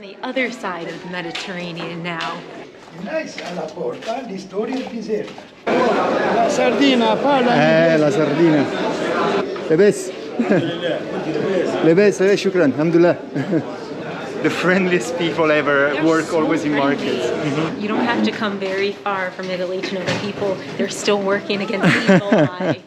the other side of the Mediterranean now. Alla porta di storia di Bizerta. La sardina parla. La sardina. لبس لبس شكرا الحمد لله. The friendliest people ever work always in markets. You don't have to come very far from Italy to know that people, they're still working against the evil eye.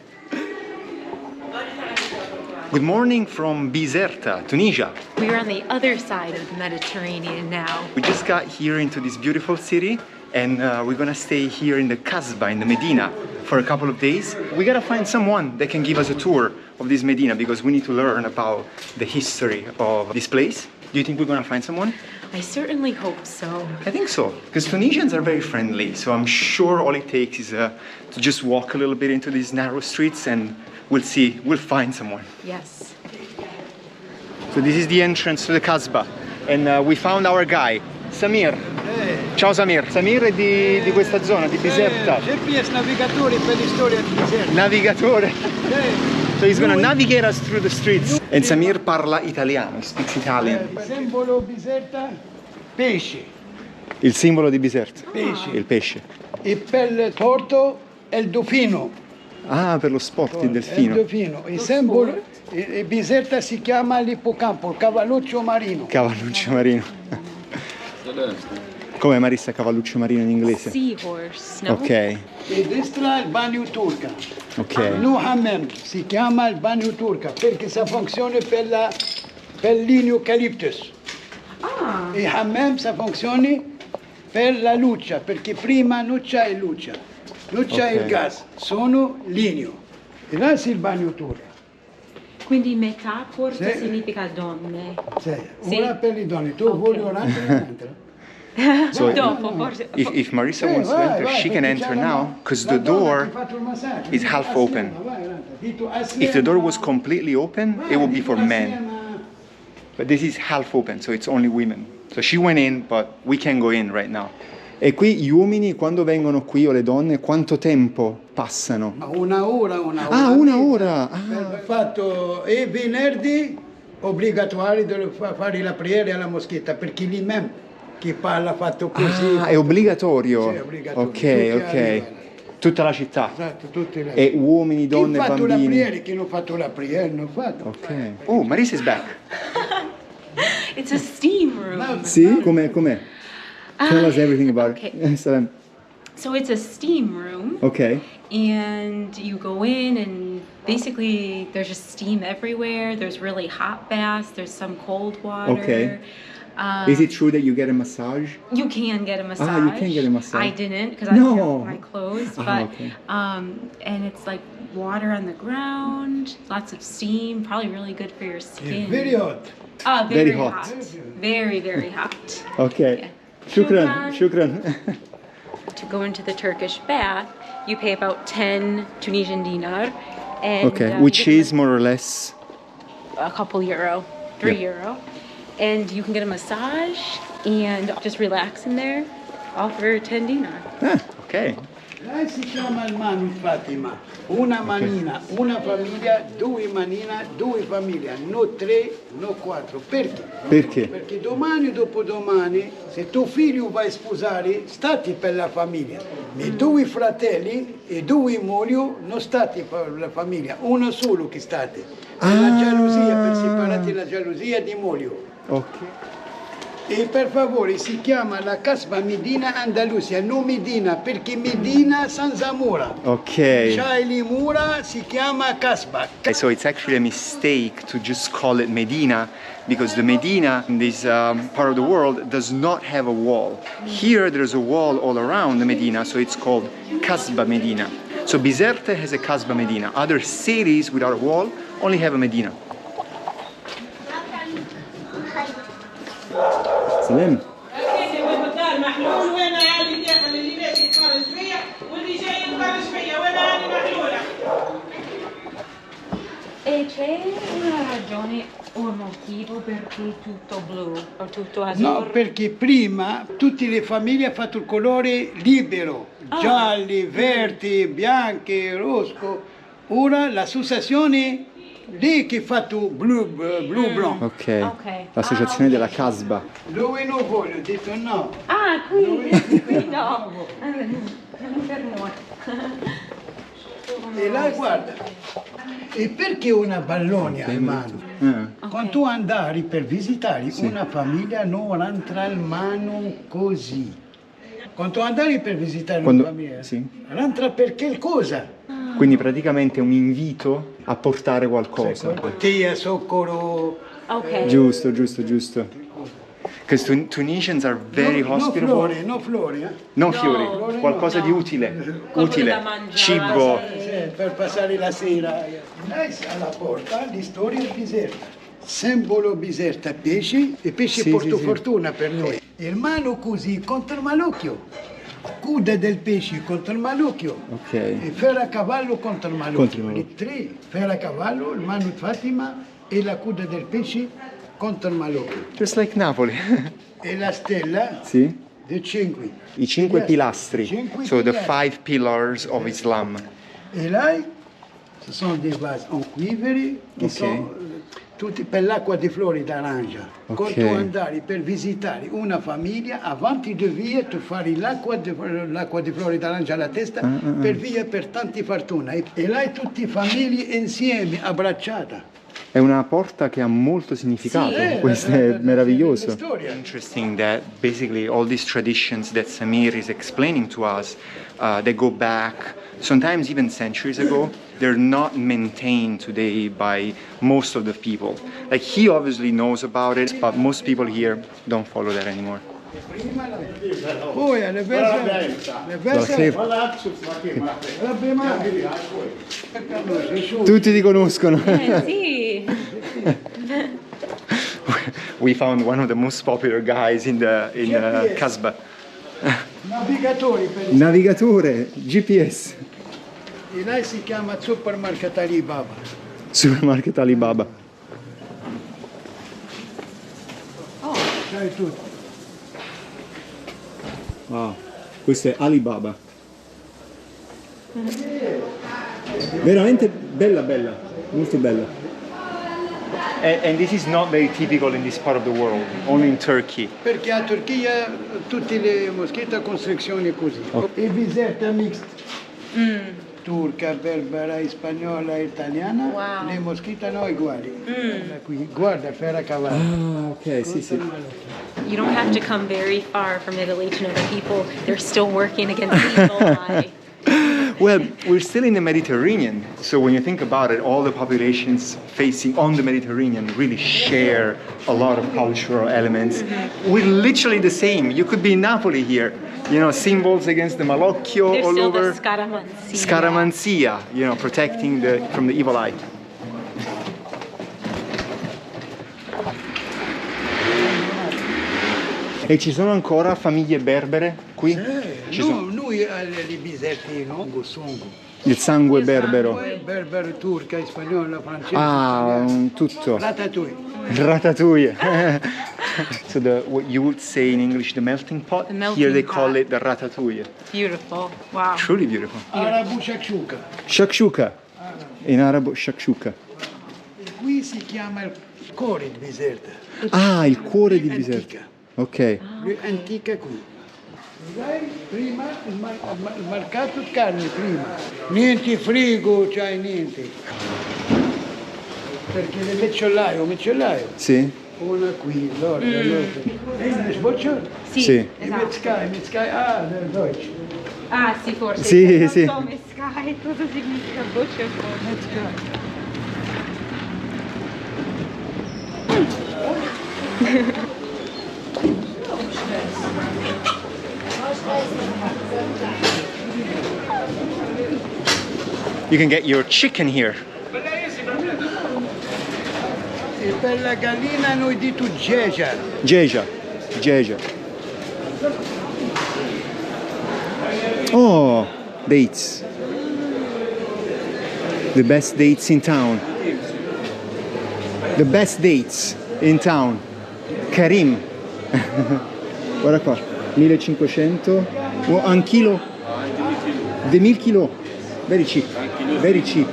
Good morning from Bizerta, Tunisia. We're on the other side of the Mediterranean now. We just got here into this beautiful city and we're gonna stay here in the Kasbah, in the Medina, for a couple of days. We gotta find someone that can give us a tour of this Medina because we need to learn about the history of this place. Do you think we're gonna find someone? I certainly hope so. I think so, because Tunisians are very friendly, so I'm sure all it takes is to just walk a little bit into these narrow streets and we'll see, we'll find someone. Yes. So this is the entrance to the Kasbah and we found our guy, Samir. Ciao Samir. Samir è di questa zona, di Bizerta. GPS navigatore per la storia di Bizerta. Navigatore. So he's gonna navigate us through the streets. And Samir parla italiano, he speaks Italian. Il simbolo Bizerta, pesce. Il simbolo di Bizerta. Pesce. Il pesce. E per il torto è il delfino. Ah, per lo sport, il delfino. Il delfino. Il simbolo Bizerta si chiama l'ippocampo, il cavalluccio marino. Cavalluccio marino. Come Marissa cavalluccio marino in inglese? Seahorse, no? Ok. E destra il bagno turca. Ok. No hammam, si chiama il bagno turca perché sa funziona per l'eucaliptus. Ah. E hammam sa funziona per la luce, perché prima non c'è luce. Non c'è il gas, sono legno. E là è il bagno turco. Quindi metà forse Sì. significa donne. Sì. Sì. Ora per le donne, tu vuoi un'altra? So Dopo, forse. if Marissa wants to enter, she can enter now because the door is half open. If the door was completely open, it would be for men. But this is half open, so it's only women. So she went in, but we can go in right now. E qui gli uomini quando vengono qui o le donne quanto tempo passano? Una ora. Ah, una ora! Per fatto e venerdì obbligatorio di fare la preghiera alla moschetta perché l'imam che parla fatto così. Ah, è obbligatorio? Sì, è obbligatorio. Ok, Tutti ok. arrivano. Tutta la città? Esatto, tutti le... E uomini, donne, chi ha fatto bambini? la preghiera, chi non ha fatto la preghiera, non ha fatto. Ok. Oh, Marissa is back. It's a steam room. Sì? Com'è? Tell us everything about okay. it. Salam. So it's a steam room. Ok. And you go in and basically there's just steam everywhere. There's really hot baths. There's some cold water. Okay. Is it true that you get a massage? You can get a massage. Ah, you can get a massage. I didn't because No. I don't my clothes. But okay. And it's like water on the ground, lots of steam, probably really good for your skin. Very hot. Very Very hot. Very, very hot. Ok. Yeah. Shukran. To go into the Turkish bath, you pay about 10 Tunisian dinar. And, Okay, which is more or less a couple euro, 3 euro. And you can get a massage and just relax in there, all for 10 dinar. ok. Lei si chiama il Manu Fatima. Una manina, una famiglia, due manina, due famiglie, non tre, non quattro. Perché? Perché? Perché domani o dopodomani, se tuo figlio va a sposare, stati per la famiglia. I due fratelli e due mogli non stati per la famiglia, uno solo che state. Per la gelosia, per separare la gelosia di moglie. Ok. E per favore si chiama la Kasbah Medina Andalusia, non Medina, perché Medina San Zamora. Ok. C'hai Mura si chiama Kasbah. So it's actually a mistake to just call it Medina because the Medina in this part of the world does not have a wall. Here there's a wall all around the Medina, so it's called Kasbah Medina. So Bizerta has a Kasbah Medina. Other cities without a wall only have a Medina. سلام. E c'è una ragione o un motivo perché è tutto blu o tutto azzurro? No, perché prima tutte le famiglie hanno fatto il colore libero, gialli, verdi, bianchi, rosso. Ora l'associazione lì che fatto blu-bron. Ok. Ok. L'associazione della Casba. Dove non voglio, ho detto no. Ah, qui no. Non per noi. E là guarda, e perché una Ballonia in mano? Quando tu andari per visitare una famiglia non entra in mano così. Quando tu andari per visitare una famiglia, entra per che cosa? Quindi praticamente è un invito a portare qualcosa. Bottiglia, soccoro. Ok. Giusto, giusto, giusto. Because Tunisians are very hospitable. No flori, eh? Non fiori, qualcosa di utile. Qualcosa da mangiare. Cibo. Per passare la sera. Alla porta di storia di Biserta. Simbolo Biserta, pesci e pesci porto fortuna per noi. Il mano così contro il malocchio. Cuda del pesce contro il malocchio. Ok. E ferracavallo contro il malocchio. Le tre. Ferracavallo, il mano di Fatima e la coda del pesce contro il malocchio. Just like Napoli. E la stella Sì. dei 5. I 5 pilastri. Cinque So the pilastri. 5 pillars of Islam. E là, ce sont des vases en cuivre che sono tutti per l'acqua di flori d'arancia. Quando tu andari per visitare una famiglia, avanti di via tu fai l'acqua di flori d'arancia alla testa per via per tanti fortuna. E là tutte famiglie insieme, abbracciate. È una porta che ha molto significato. Questo è meraviglioso. Interesting that basically all these traditions that Samir is explaining to us, they go back sometimes even centuries ago. They're not maintained today by most of the people. Like he obviously knows about it, but most people here don't follow that anymore. Poi alle Tutti ti conoscono. Sì. We found one of the most popular guys in Casba. navigatori per Navigatore, GPS. e là si chiama Supermarket Alibaba. Supermarket Alibaba. Sai tutto. Wow, questo è Alibaba. Veramente bella, bella, molto bella. And this is not very typical in this part of the world, only in Turkey. Perché a Turchia tutte le moschette costruzioni così. E Biserta mixed. Turca, berbera, spagnola, italiana, Wow. le moschette no uguali. Qui, guarda, ferracavallo. Ah, ok, sì, sì. You don't have to come very far from Italy to know that people, they're still working against the evil eye. Well, we're still in the Mediterranean, so when you think about it, all the populations facing on the Mediterranean really share a lot of cultural elements. We're literally the same. You could be in Napoli here, you know, symbols against the Malocchio There's all still over. the scaramanzia. Scaramanzia, you know, protecting from the evil eye. E ci sono ancora famiglie berbere qui? Ci sono. Noi li biserti no? Songo. Il sangue berbero. Berbero, turca, spagnola, francese. Ah, tutto. Ratatouille. Ratatouille. So what you would say in English, the melting pot. The melting Here they call pot. it the ratatouille. Beautiful. Wow. Truly beautiful. Arabu shakshuka. Shakshuka. In arabo shakshuka. Qui si chiama il cuore di Biserta. Ah, il cuore di Biserta. Antica. Ok. Antica qui. Prima il mercato di carne prima. Niente frigo, c'hai niente. Perché il macellaio. Sì? Una qui, l'orda. English butcher? Sì, Sì. E esatto. Metzgai, del Deutsch. Ah, sì, forse. Sì, Non sì. so, mescai, cosa significa butcher forse. You can get your chicken here. E per la gallina noi dito geja. Geja. Geja. Oh, dates. The best dates in town. The best dates in town. Karim. Guarda qua. 1500. Oh, un chilo. 2000 kilo. Very cheap. Very cheap.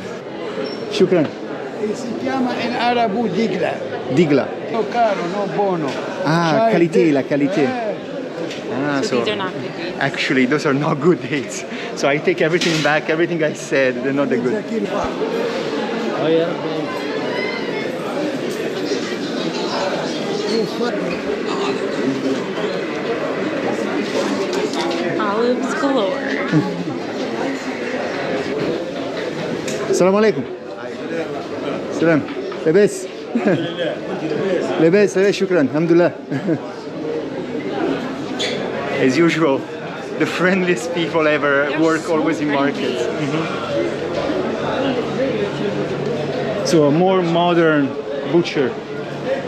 Shukran. e si chiama in arabo digla. Digla. No caro, no buono. Ah, C'hai qualité, de- la qualité. Ah, So these are not good dates. actually, those are not good dates. So I take everything back, everything I said, they're not that good. Chi lo fa? Olives galore. Assalamu alaikum. Salam. Lebes. Lebes, shukran. Alhamdulillah. As usual, the friendliest people ever work so always in friendly. markets. So a more modern butcher.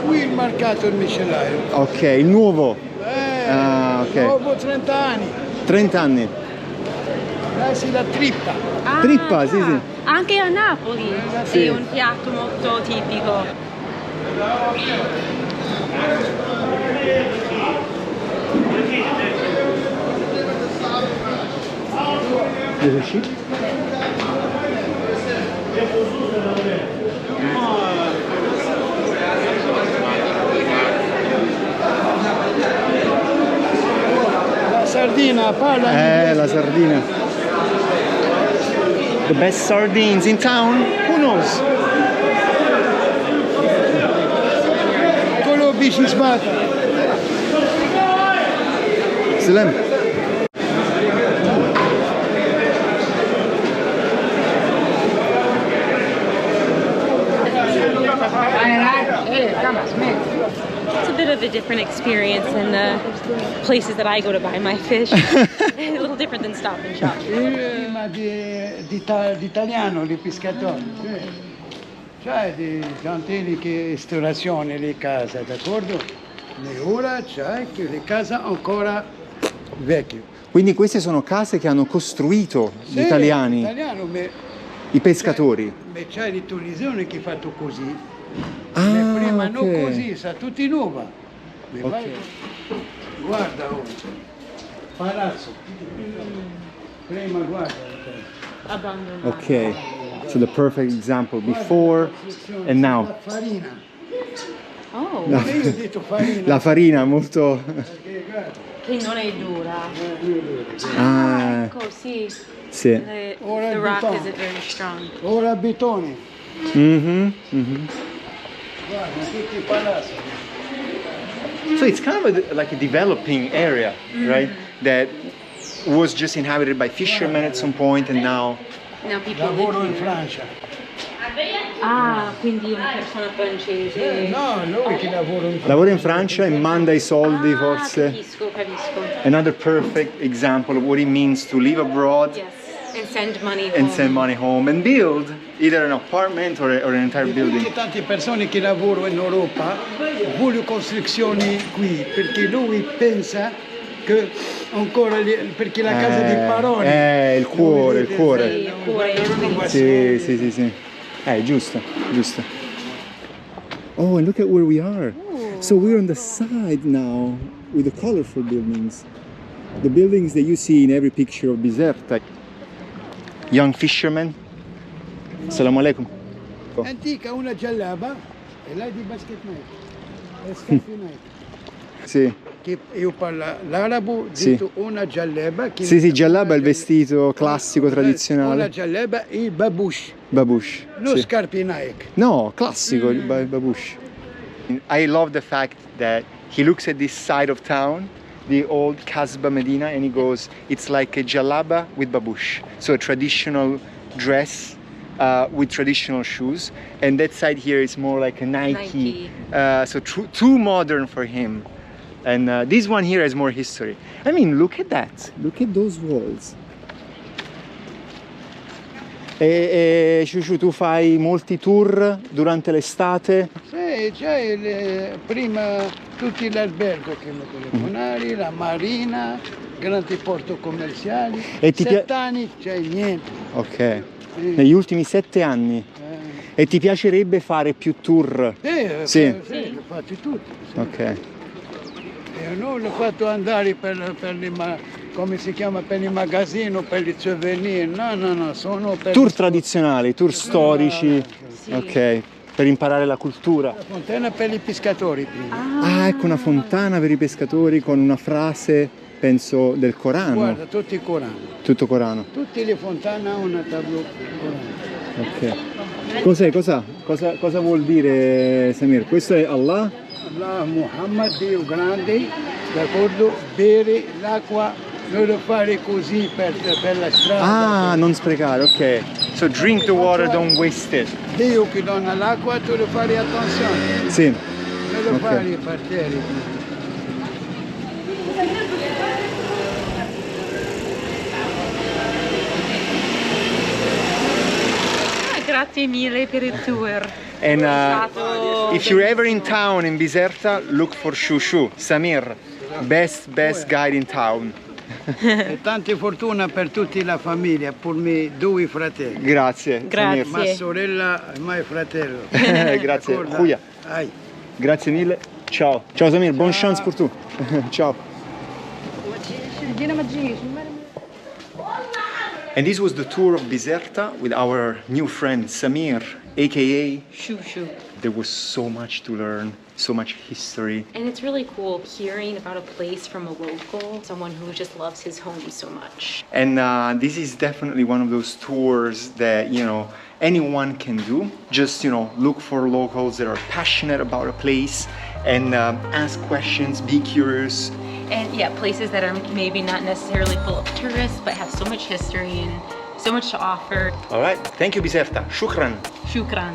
Qui il mercato il miscelaio. Ok, il nuovo. Ah, ok. Dopo 30 anni. 30 anni. Quasi la trippa. Ah, Trippa, sì, sì. Anche a Napoli Sì. è un piatto molto tipico. La sardina, parla inglese. La sardina. The best sardines in town? Who knows? Quello bicisbata. Salam. It's a bit of a different experience than the places that I go to buy my fish. A little different than Stop and Shop. Prima di italiano, di pescatori. C'hai di tante ristorazioni, le case, d'accordo? E ora c'hai che le case ancora vecchie. Quindi queste sono case che hanno costruito gli italiani, Italiano, i pescatori. ma c'hai di Tunisione che ha fatto così. Ah, Prima ok. non così, sa tutti nuova. Ok. Guarda, oh. Palazzo. Prima guarda. Abbandonato. Ok, so the perfect example before and La now. farina. Oh, No. Io ho detto farina. La farina molto... Perché, guarda, che non è dura. Ah, Ecco, sì. sì. Ora The il rock button. isn't very strong. Ora betone. Mhm, mhm. Guarda, tutti i palazzi. So it's kind of like a developing area, right? That was just inhabited by fishermen at some point and now... Now people Lavoro live in here. Francia. Ah, quindi una persona francese. No, lui che lavora in Francia. Lavora in Francia e manda i soldi Ah, forse. capisco, capisco. Another perfect example of what it means to live abroad Yes, and send money home. and send money home and build either an apartment or an entire building. Tutte tante persone che lavorano in Europa vogliono costruzioni qui perché lui pensa che ancora perché la casa di parole. Il cuore, il Sì, cuore. il cuore. Sì, sì, sì, sì. Giusto, giusto. Oh, and look at where we are. So we're on the side now with the colorful buildings. The buildings that you see in every picture of Biserta. Young fishermen. Assalamu alaikum. Antica una giallaba e là di basket night. E scarpe night. Sì, Che io parlo l'arabo, Sì. detto una giallaba. Che sì, giallaba è il vestito classico, Una tradizionale. giallaba e babouche. Babouche. Non sì. scarpe Nike. No, classico, il babouche. I love the fact that he looks at this side of town, the old Kasbah Medina, and he goes, it's like a jalaba with babouche. So a traditional dress with traditional shoes. And that side here is more like a Nike. So too modern for him. And this one here has more history. I mean, look at that. Look at those walls. Ciuciu, tu fai molti tour durante l'estate? Sì, c'è prima tutti l'albergo che mi telefonari, la marina, grandi porto commerciali. E ti 7 anni c'è niente. Ok. Negli ultimi 7 anni. E ti piacerebbe fare più tour? Sì. Sì, l'ho fatti tutti. Sì. Ok. E non l'ho fatto andare per come si chiama, per il magazzino, per i souvenir. No, sono per Tour tradizionali, tour storici. Sì. Ok, per imparare la cultura. La fontana per i pescatori prima. Ah, ecco una fontana per i pescatori con una frase, penso, del Corano. Guarda, tutti i Corani. Tutto Corano. Tutte le fontane hanno una tabù Corano. Ok. Cos'è? Cosa vuol dire, Samir? Questo è Allah? Allah, Muhammad, Dio grande, d'accordo? Bere l'acqua, non lo fare così per la strada. Ah, non sprecare, ok. So drink the water, don't waste it. Dio che dona l'acqua, tu devi fare attenzione. Sì. Non lo Ok. fare per terra. Grazie mille per il tour. And Stato if you're ever in town in Biserta, look for Shushu. Samir, best guide in town. E tanta fortuna per tutta la famiglia, per me due fratelli. Grazie. Grazie. Ma sorella e mai fratello. Samir. Grazie. D'accordo? Julia. Ai. Grazie mille. Ciao. Ciao Samir, bonne chance pour tout. Ciao. And this was the tour of Biserta with our new friend Samir, aka Shushu. there was so much to learn, so much history. And it's really cool hearing about a place from a local, someone who just loves his home so much. And this is definitely one of those tours that, you know, anyone can do. Just, you know, look for locals that are passionate about a place and ask questions, be curious. And yeah, places that are maybe not necessarily full of tourists, but have so much history and so much to offer. All right, thank you Biserta. Shukran. Shukran.